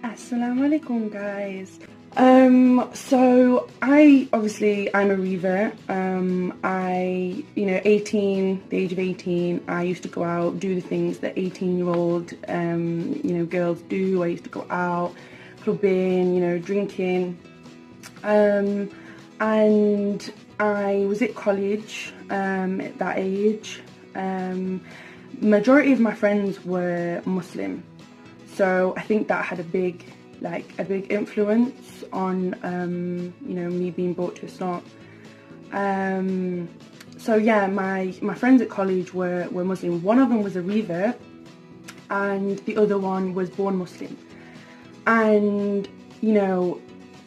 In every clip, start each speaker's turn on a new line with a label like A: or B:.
A: Assalamu alaikum, guys. So I'm a revert. 18, the age of 18, I used to go out, do the things that 18-year-old, girls do. I used to go out, clubbing, drinking. And I was at college, at that age. Majority of my friends were Muslim. So I think that had a big influence on, me being brought to Islam. So yeah, my friends at college were Muslim. One of them was a revert, and the other one was born Muslim. And,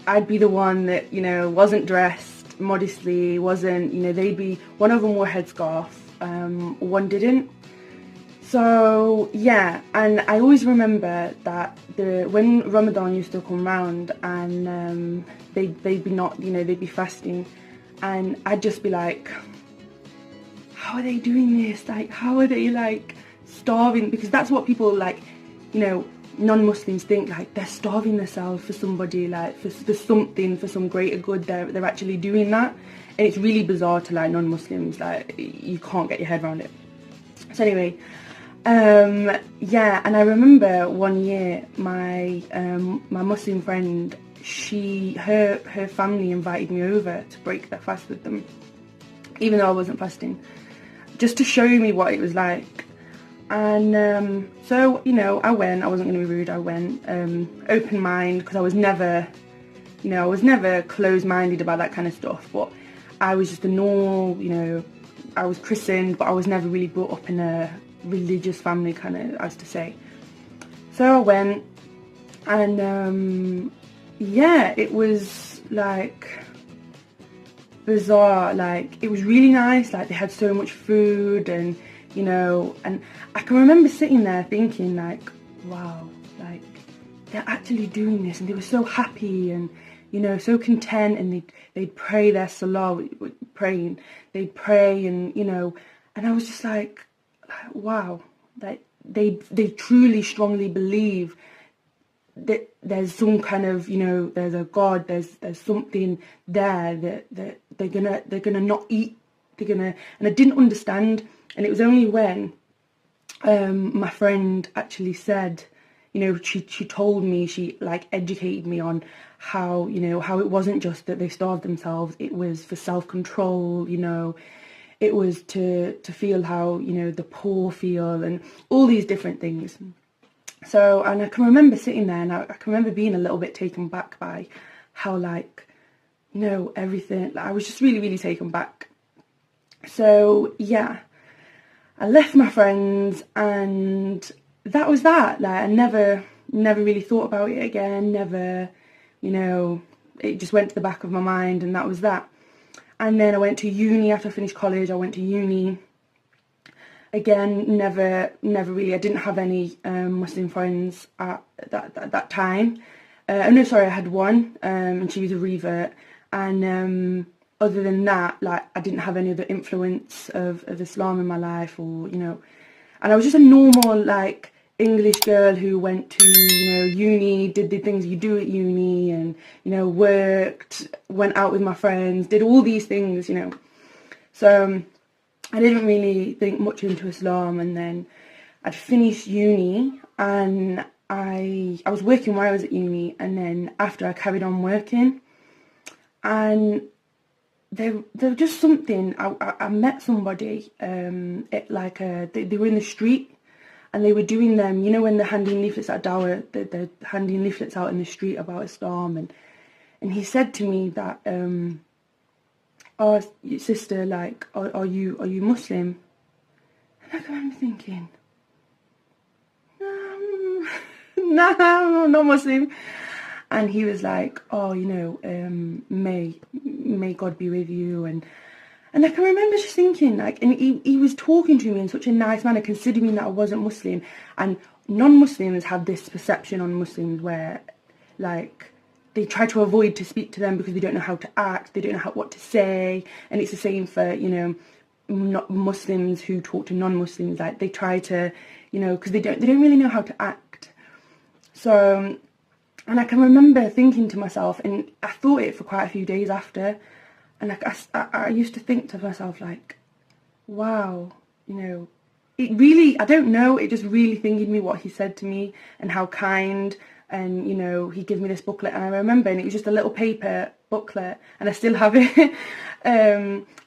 A: I'd be the one that, wasn't dressed modestly, wasn't, one of them wore a headscarf, one didn't. So yeah, and I always remember that when Ramadan used to come round and they'd be fasting, and I'd just be like, how are they doing this? Like, how are they starving? Because that's what people non-Muslims think, they're starving themselves for somebody, for something, for some greater good. They're actually doing that, and it's really bizarre to non-Muslims. You can't get your head around it. So anyway. Yeah, and I remember one year my Muslim friend, her family invited me over to break their fast with them, even though I wasn't fasting, just to show me what it was like. And so I went. I wasn't going to be rude. I went, open mind, because I was never closed-minded about that kind of stuff. But I was just a normal, I was christened, but I was never really brought up in a religious family, kind of, as to say. So I went, and yeah, it was bizarre. It was really nice. They had so much food, and and I can remember sitting there thinking wow, they're actually doing this, and they were so happy and so content, and they'd pray their salah, they'd pray, and and I was just wow, they truly strongly believe that there's some kind of, there's a God, there's something there that they're gonna not eat, and I didn't understand. And it was only when my friend actually said, she told me, she educated me on how, how it wasn't just that they starved themselves, it was for self-control, it was to feel how, the poor feel, and all these different things. So, and I can remember sitting there, and I can remember being a little bit taken back by how, everything, I was just really, really taken back. So, yeah, I left my friends, and that was that. I never really thought about it again, never, it just went to the back of my mind, and that was that. And then I went to uni. After I finished college, I went to uni. Again, never really, I didn't have any Muslim friends at that time. No, sorry, I had one, and she was a revert. And other than that, I didn't have any other influence of Islam in my life, or, and I was just a normal, English girl who went to, uni, did the things you do at uni, and, worked, went out with my friends, did all these things, So I didn't really think much into Islam. And then I'd finished uni, and I was working while I was at uni, and then after I carried on working, and there was just something, I met somebody, they were in the street, and they were doing them, when they're handing leaflets at Dawah, they're handing leaflets out in the street about Islam, and he said to me that, oh, sister, are you Muslim? And I can remember thinking, no, I'm not Muslim. And he was like, oh, may God be with you, and I can remember just thinking, and he was talking to me in such a nice manner, considering that I wasn't Muslim. And non-Muslims have this perception on Muslims where, they try to avoid to speak to them because they don't know how to act, they don't know what to say. And it's the same for, not Muslims who talk to non-Muslims. They try to, because they don't really know how to act. So And I can remember thinking to myself, and I thought it for quite a few days after, and I used to think to myself, like, wow, you know, it really, I don't know, it just really thinking me what he said to me and how kind, and, you know, he gave me this booklet, and I remember, and it was just a little paper booklet, and I still have it.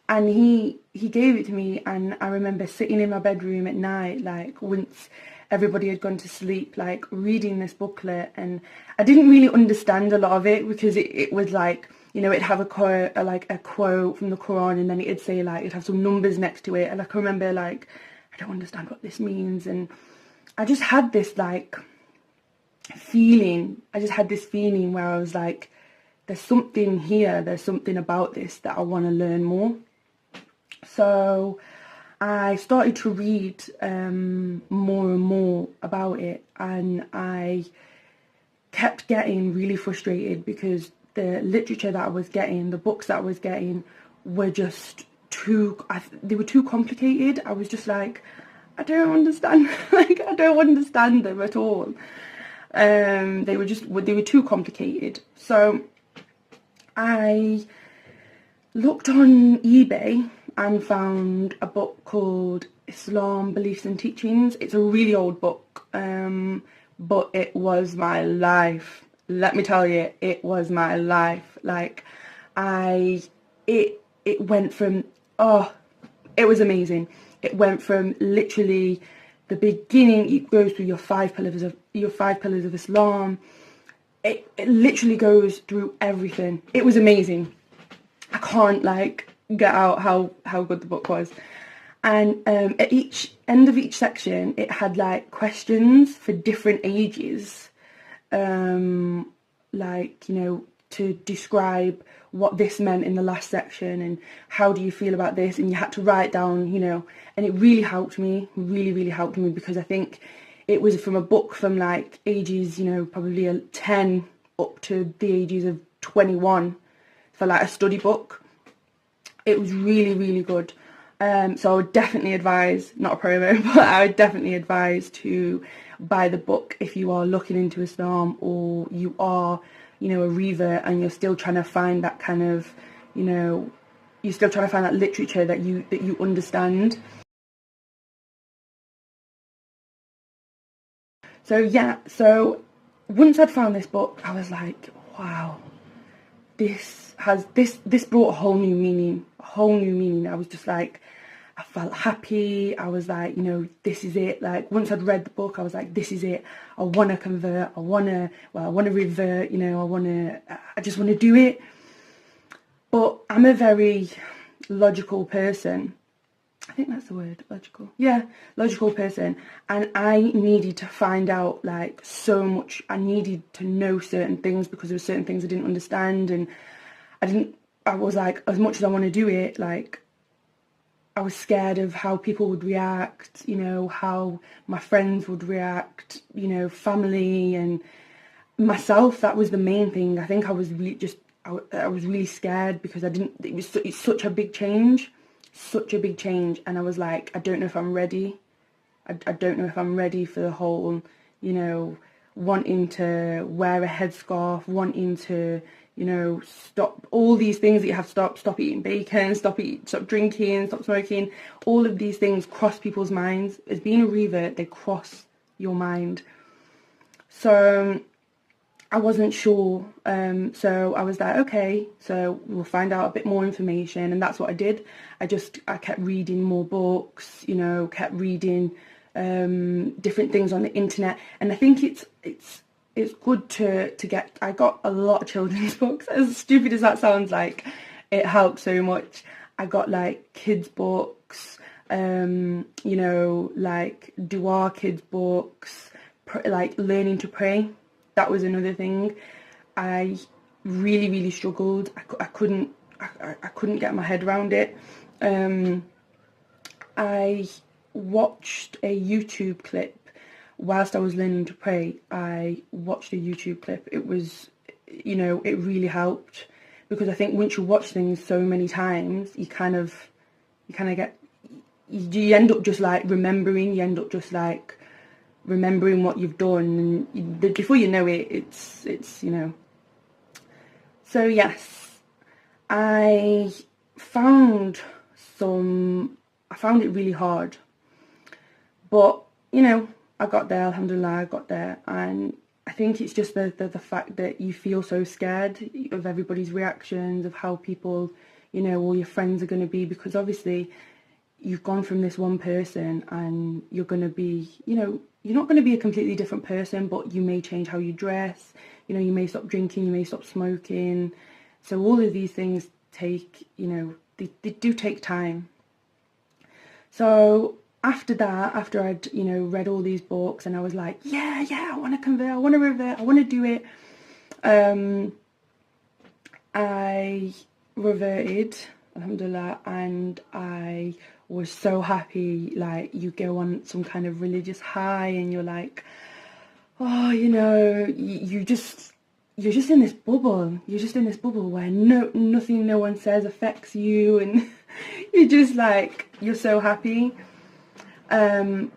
A: And he gave it to me, and I remember sitting in my bedroom at night, like, once everybody had gone to sleep, like, reading this booklet, and I didn't really understand a lot of it, because it was like, you know, it'd have a quote from the Quran, and then it'd say, like, it'd have some numbers next to it, and I can remember, like, I don't understand what this means, and I just had this, like, feeling where I was like, there's something here, there's something about this that I want to learn more. So I started to read more and more about it, and I kept getting really frustrated because the literature that I was getting, the books that I was getting, were just they were too complicated. I was just like, I don't understand, like, I don't understand them at all. They were too complicated. So I looked on eBay and found a book called Islam, Beliefs and Teachings. It's a really old book, but it was my life. Let me tell you, it was my life. Like, it went from, it was amazing. It went from literally the beginning. It goes through your five pillars of Islam. It literally goes through everything. It was amazing. I can't, like, get out how good the book was. And at each end of each section, it had, like, questions for different ages, like, you know, to describe what this meant in the last section, and how do you feel about this, and you had to write down, you know, and it really helped me, really helped me, because I think it was from a book from, like, ages, you know, probably 10 up to the ages of 21, for, like, a study book. It was really good. So I would definitely advise, not a promo, but I would definitely advise to buy the book if you are looking into Islam, or you are, you know, a revert, and you're still trying to find that kind of, you know, you're still trying to find that literature that you understand. So yeah, so once I'd found this book, I was like, wow, this brought a whole new meaning, I was just like, I felt happy. I was like, you know, this is it. Like, once I'd read the book, I was like, this is it. I want to convert. I want to revert, you know, I just want to do it. But I'm a very logical person. I think that's the word, logical. Yeah, logical person. And I needed to find out, like, so much. I needed to know certain things, because there were certain things I didn't understand. And I was like, as much as I want to do it, like, I was scared of how people would react, you know, how my friends would react, you know, family and myself. That was the main thing. I think I was really scared, because it's such a big change, and I was like, I don't know if I'm ready. I don't know if I'm ready for the whole, you know, wanting to wear a headscarf, wanting to, you know, stop all these things that you have to stop eating bacon, stop drinking, stop smoking. All of these things cross people's minds. As being a revert, they cross your mind. So I wasn't sure. So I was like, okay, so we'll find out a bit more information. And that's what I did. I kept reading more books, you know, kept reading different things on the internet. And I think it's good to get. I got a lot of children's books. As stupid as that sounds, like, it helped so much. I got, like, kids books, you know, like dua kids books, like learning to pray. That was another thing. I really struggled. I couldn't get my head around it. I watched a YouTube clip whilst I was learning to pray. I watched a YouTube clip. It was, you know, it really helped, because I think once you watch things so many times, you kind of get, you end up just, like, remembering. You end up just, like, remembering what you've done, and before you know it, it's So yes, I found it really hard, but I got there, alhamdulillah, I got there. And I think it's just the fact that you feel so scared of everybody's reactions, of how people, all your friends are going to be, because obviously you've gone from this one person and you're going to be, you're not going to be a completely different person, but you may change how you dress, you may stop drinking, you may stop smoking. So all of these things take, they do take time. So after that, after I'd, read all these books, and I was like, yeah, I want to convert, I want to revert, I want to do it. I reverted, alhamdulillah, and I was so happy. Like, you go on some kind of religious high and you're like, oh, you're just in this bubble. You're just in this bubble where nothing no one says affects you, and you're just like, you're so happy. And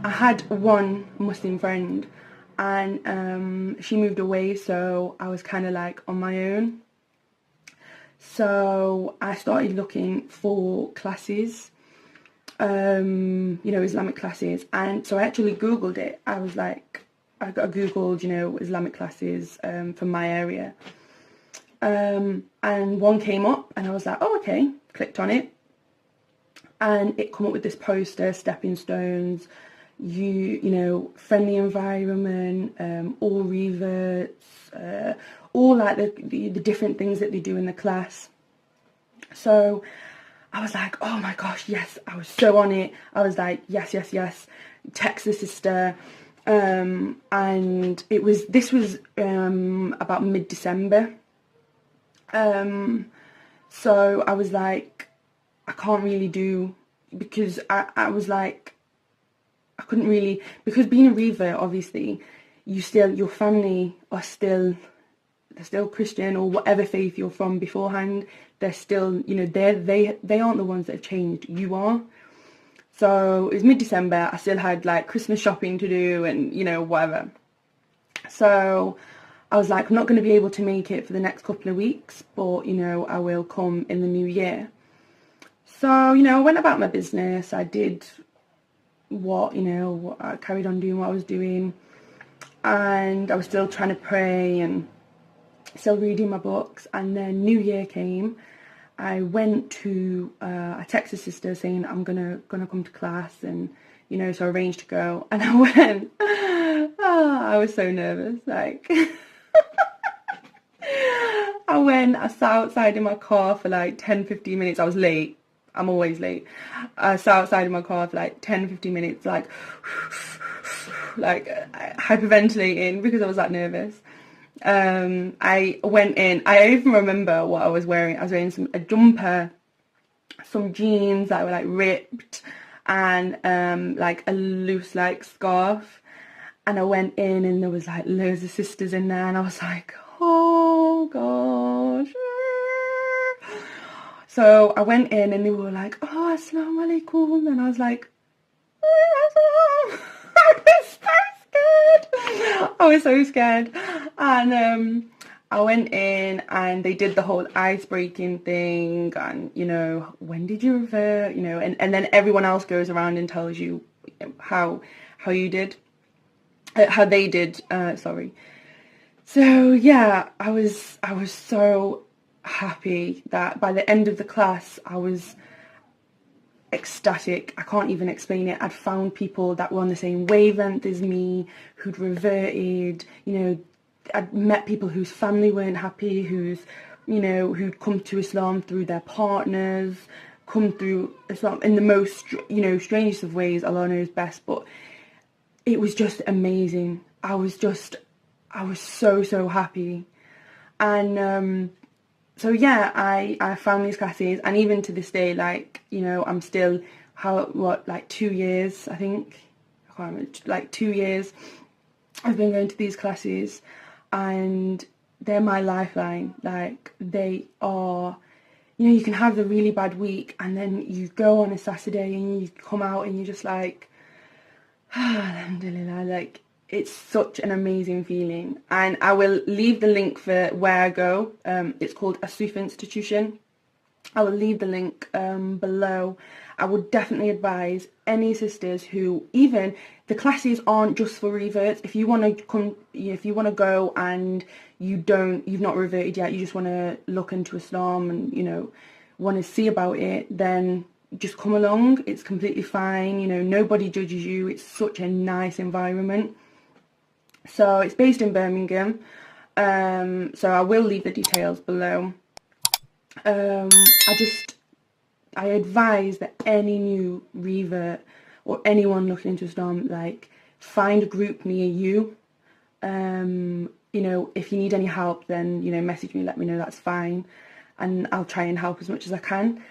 A: I had one Muslim friend, and she moved away, so I was kind of like on my own. So I started looking for classes, Islamic classes, and so I actually Googled it. I Googled, Islamic classes from my area, and one came up, and I was like, oh, okay, clicked on it, and it come up with this poster, stepping stones, friendly environment, all reverts, all like the different things that they do in the class. So I was like, oh my gosh, yes, I was so on it. I was like, yes, text the sister. And this was about mid-December. So I was like, I can't really do, because I was like, I couldn't really, because being a revert, obviously, your family are still, they're still Christian or whatever faith you're from beforehand. They're still, they aren't the ones that have changed. You are. So it was mid-December. I still had like Christmas shopping to do and, whatever. So I was like, I'm not going to be able to make it for the next couple of weeks, but, I will come in the new year. So, I went about my business. I did I carried on doing what I was doing. And I was still trying to pray and still reading my books. And then New Year came. I went to, I texted sister saying I'm gonna come to class, and so I arranged to go, and I went. I was so nervous, like. I sat outside in my car for like 10-15 minutes. I was late. I'm always late. I sat outside in my car for like 10-15 minutes, like hyperventilating because I was that nervous. I went in. I even remember what I was wearing. I was wearing a jumper, some jeans that were like ripped, and like a loose like scarf. And I went in, and there was like loads of sisters in there, and I was like, oh gosh. So I went in, and they were like, oh, assalamu alaikum, and I was like, oh, I was so scared. And I went in, and they did the whole ice-breaking thing, and when did you revert, and then everyone else goes around and tells you how you did, how they did, sorry. So yeah, I was so happy that by the end of the class I was ecstatic. I can't even explain it. I'd found people that were on the same wavelength as me, who'd reverted, I'd met people whose family weren't happy, who'd come to Islam through their partners, come through Islam in the most, strangest of ways, Allah knows best, but it was just amazing. I was so happy. And so yeah, I found these classes, and even to this day, like, I'm still, 2 years, I think, I can't remember, like 2 years, I've been going to these classes, and they're my lifeline. Like, they are, you can have the really bad week, and then you go on a Saturday, and you come out, and you're just like, Alhamdulillah, like, it's such an amazing feeling. And I will leave the link for where I go. It's called a Sufi Institution. I will leave the link below. I would definitely advise any sisters who, even the classes aren't just for reverts. If you want to come, if you want to go and you've not reverted yet, you just want to look into Islam and, you know, want to see about it, then just come along. It's completely fine. You know, nobody judges you. It's such a nice environment. So it's based in Birmingham. So I will leave the details below. I advise that any new revert or anyone looking into Islam, like, find a group near you. You know, if you need any help, then, you know, message me, let me know, that's fine. And I'll try and help as much as I can.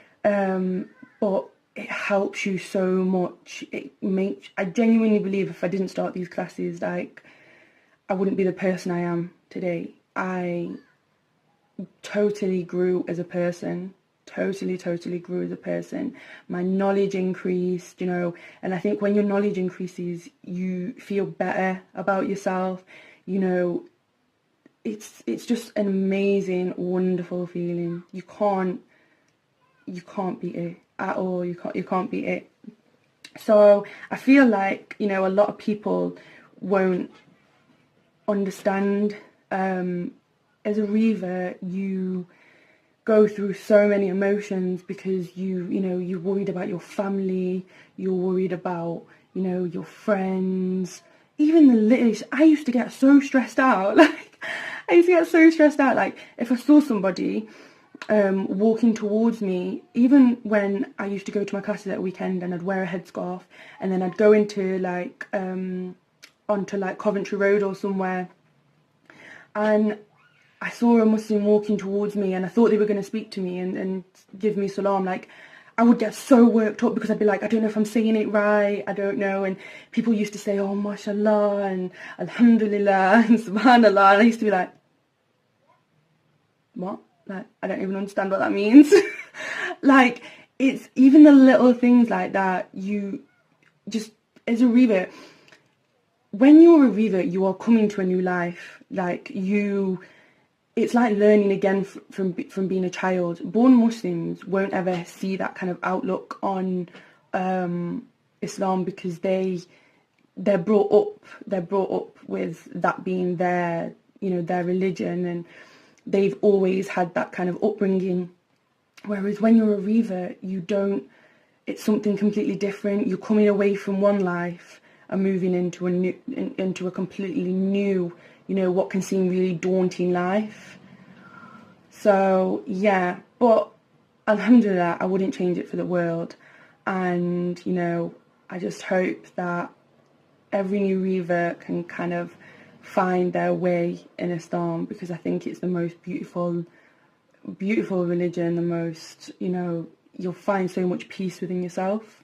A: But it helps you so much. I genuinely believe if I didn't start these classes, like, I wouldn't be the person I am today. I totally grew as a person. Totally grew as a person. My knowledge increased, you know, and I think when your knowledge increases, you feel better about yourself. You know, it's just an amazing, wonderful feeling. You can't beat it at all. You can't beat it. So I feel like, you know, a lot of people won't understand. As a revert, you go through so many emotions because you're worried about your family, you're worried about, you know, your friends, even the littlest. I used to get so stressed out. Like, if I saw somebody walking towards me, even when I used to go to my classes at weekend, and I'd wear a headscarf, and then I'd go into like onto like Coventry Road or somewhere, and I saw a Muslim walking towards me, and I thought they were going to speak to me and give me salam. Like, I would get so worked up because I'd be like, I don't know if I'm saying it right, I don't know. And people used to say, oh, mashallah, and alhamdulillah, and subhanallah. And I used to be like, what? Like, I don't even understand what that means. Like, it's even the little things like that. You just, as a revert, when you're a revert, you are coming to a new life. Like, it's like learning again from being a child. Born Muslims won't ever see that kind of outlook on Islam because they're brought up with that being their, you know, their religion, and they've always had that kind of upbringing. Whereas when you're a revert, you don't. It's something completely different. You're coming away from one life and moving into a completely new, you know, what can seem really daunting life. So yeah, but alhamdulillah, I wouldn't change it for the world. And, you know, I just hope that every new revert can kind of find their way in Islam, because I think it's the most beautiful religion, the most, you know, you'll find so much peace within yourself.